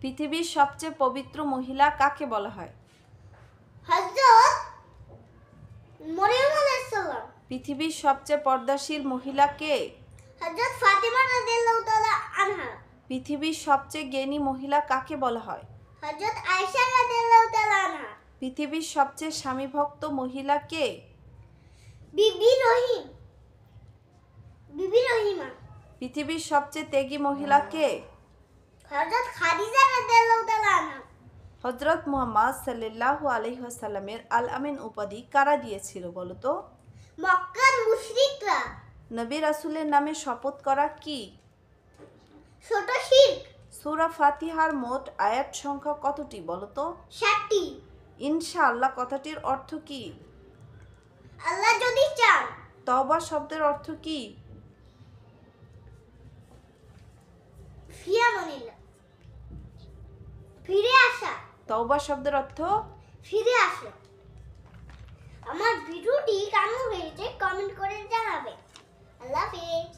পৃথিবীর সবচেয়ে পবিত্র মহিলা কাকে বলা হয়? হযরত মরিয়ম আলাইহিস সালাম। পৃথিবীর সবচেয়ে পর্দাশীল মহিলা কে? হযরত ফাতিমা রাদিয়াল্লাহু তাআলা আনহা। পৃথিবীর সবচেয়ে জ্ঞানী মহিলা কাকে বলা হয়? হযরত আয়েশা রাদিয়াল্লাহু তাআলা আনহা। পৃথিবীর সবচেয়ে স্বামীভক্ত মহিলা কে? বিবি রহিমা। পৃথিবীর সবচেয়ে ত্যাগী মহিলা কে? হযরত খাদিজা রাদিয়াল্লাহু তাআলা আনহা। হযরত মুহাম্মদ সাল্লাল্লাহু আলাইহি ওয়াসাল্লামের আল আমিন উপাধি কারা দিয়েছিল বলো তো? মক্কার মুশরিকরা। নবী রাসূলের নামে শপথ করা কি? ছোট শিরক। সূরা ফাতিহার মোট আয়াত সংখ্যা কতটি বলো তো? 7টি। ইনশাআল্লাহ কথাটির অর্থ কি? আল্লাহ যদি চান। তওবা শব্দের অর্থ কি? ফিয়ামানিল্লাহ, ফিরে আসা। তওবা শব্দের অর্থ ফিরে আসা। আমার ভিডিওটি কেমন হয়েছে কমেন্ট করে জানাবেন। আল্লাহ হাফেজ।